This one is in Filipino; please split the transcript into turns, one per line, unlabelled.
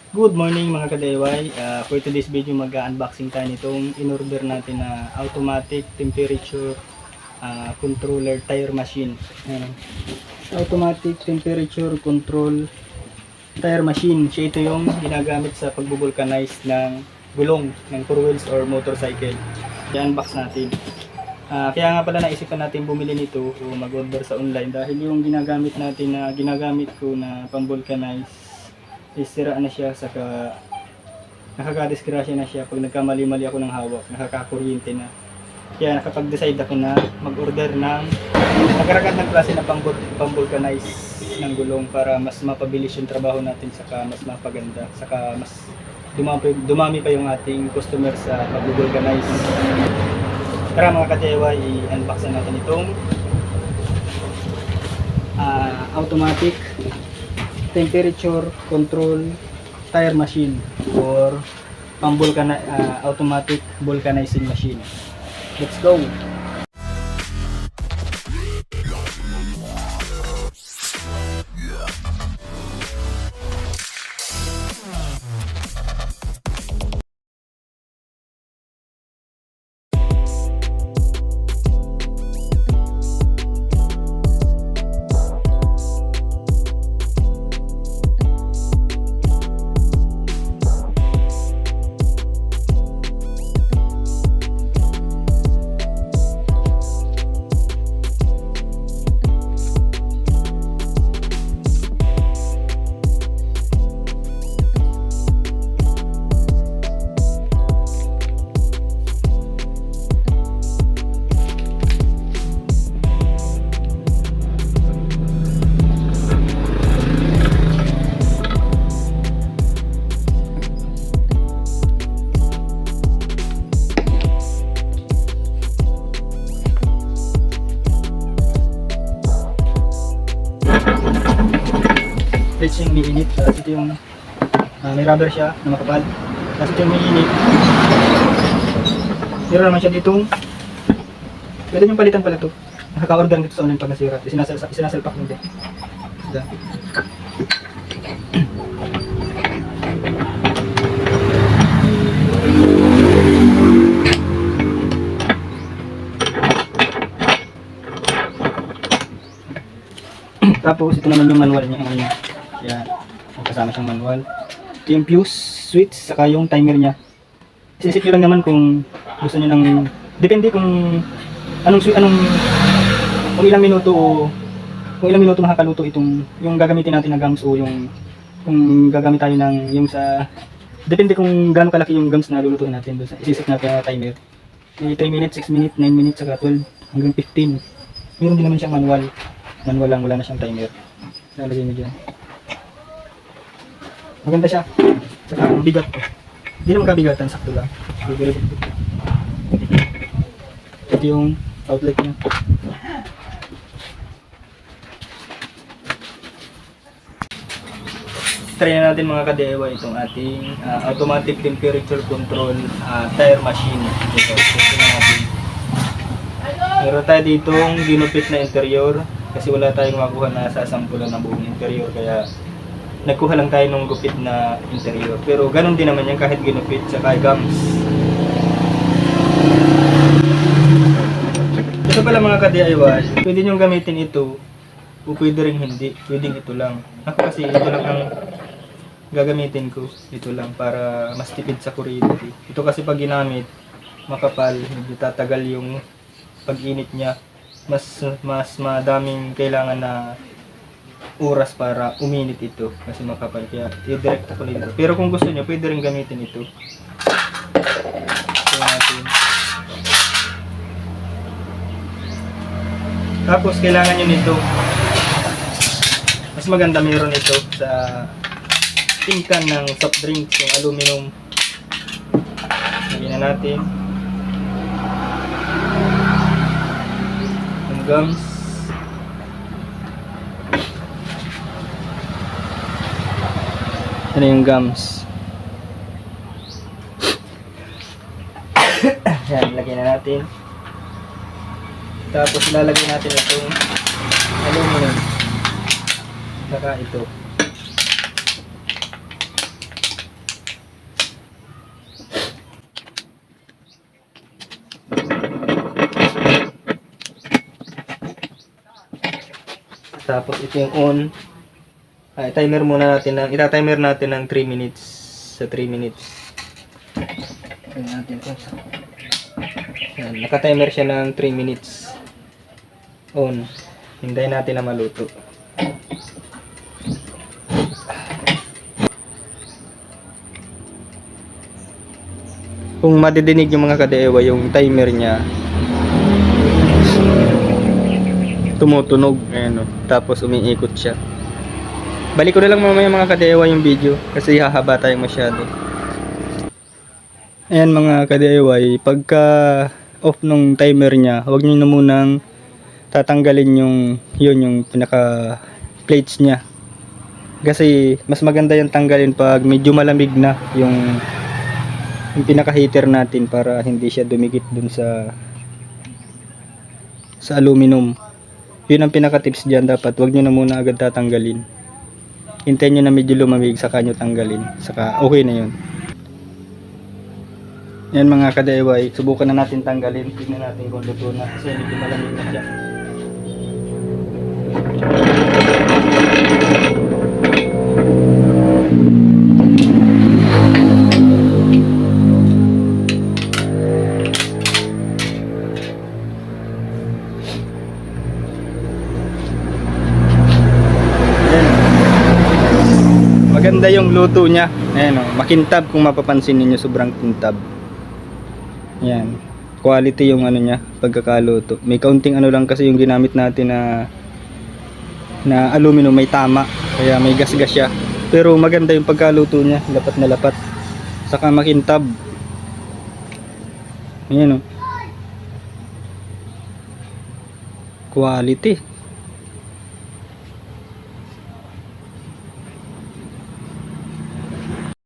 Good morning mga ka-DIY. For today's video mag-unboxing tayo nitong in-order natin na automatic temperature controller tire machine. Ayan. Automatic temperature control tire machine. Siya ito yung ginagamit sa pagbubulkanize ng gulong ng 4 wheels or motorcycle. I-unbox natin. Kaya nga pala naisipan natin bumili nito o mag-order sa online dahil yung ginagamit natin na ginagamit ko na pang-vulcanize sira na siya, saka nakakadisgrasya na siya pag nagkamali-mali ako ng hawak, nakakakuryente na. Kaya nakapag-decide ako na mag-order ng magkaragat ng klase na pang-vulcanize ng gulong para mas mapabilis yung trabaho natin, saka mas mapaganda, saka mas dumami pa yung ating customer sa pag-vulcanize. Tara mga ka-DIY, i-unbox natin itong automatic temperature control tire machine or automatic vulcanizing machine. Let's go! Let's yung miinit. Tapos ito yung may rubber siya na makapal. Tapos ito yung miinit. Meron naman siya ditong pwede yung palitan pala ito. Nakaka-order dito sa online pag nasira. Isinasalpak mo din. Tapos ito naman yung manual niya. Yan, kasama siyang manual. Ito yung fuse switch, saka yung timer niya. Isisip nyo lang naman kung gusto nyo ng, depende kung kung ilang minuto makakaluto itong, yung gagamitin natin na gums o kung gagamit tayo ng, yung sa, depende kung gaano kalaki yung gums na lulutuin natin. Isisip natin na timer. May 3 minutes, 6 minutes, 9 minutes, saka 12, hanggang 15. Meron din naman siyang manual. Manual lang, wala na siyang timer. Lalagay mo dyan. Maganda siya. Saka ang bigat. Hindi naman kabigatan, sakto lang. Ito yung outlet niya. Try na natin mga ka-DIY itong ating automatic temperature control tire machine. Ito natin. Meron tayo ditong ginupit na interior kasi wala tayong makuha na sasampulan ng buong interior, kaya nagkuha lang tayo ng gupit na interior. Pero ganun din naman yan kahit ginupit sa gums. Ito pala mga ka-DIY, pwede nyo gamitin ito o pwede rin hindi. Pwedeng ito lang. Ako kasi ito lang ang gagamitin ko. Ito lang para mas tipid sa kuryente. Ito kasi pag ginamit, makapal, hindi tatagal yung pag-init niya. Mas madaming kailangan na oras para uminit ito kasi makapal, kaya i-direct ako nito. Pero kung gusto nyo, pwede rin gamitin ito. Ito natin. Tapos kailangan nyo nito, mas maganda meron ito sa tingkan ng soft drinks, yung aluminum. Lagyan na natin yung gums. Ito na yung gums. Yan, lagyan na natin. Tapos lalagay natin itong aluminum. Saka ito. Tapos ito yung on. Timer muna natin ng ita-timer natin ng 3 minutes sa 3 minutes. Tingnan natin ito. Yan, naka-timer siya ng 3 minutes. On. Hintayin natin na maluto. Kung madidinig yung mga kadewa, yung timer niya tumutunog, ayan o. Tapos umiikot siya. Balik ko na lang mamaya mga kadewa yung video kasi hahaba tayo masyado. Ayan mga kadewa, pagka off nung timer niya, huwag niyo na munang tatanggalin yung pinaka plates niya. Kasi mas maganda yung tanggalin pag medyo malamig na yung pinaka heater natin para hindi siya dumikit dun sa aluminum. Yun ang pinaka tips diyan, dapat wag niyo na muna agad tatanggalin. Hintayin niyo na medyo lumamig saka niyo tanggalin. Saka okay na yun. Yan mga kadeway, subukan na natin tanggalin. Tingnan natin kung luto na kasi medyo malamig na siya. Maganda yung luto niya. Ayan o, makintab kung mapapansin niyo, sobrang kintab. Ayan, quality yung ano niya, pagkakaluto. May kaunting ano lang kasi yung ginamit natin na aluminum, may tama. Kaya may gasgas siya. Pero maganda yung pagkaluto niya, lapat na lapat. Saka makintab. Ayan o. Quality.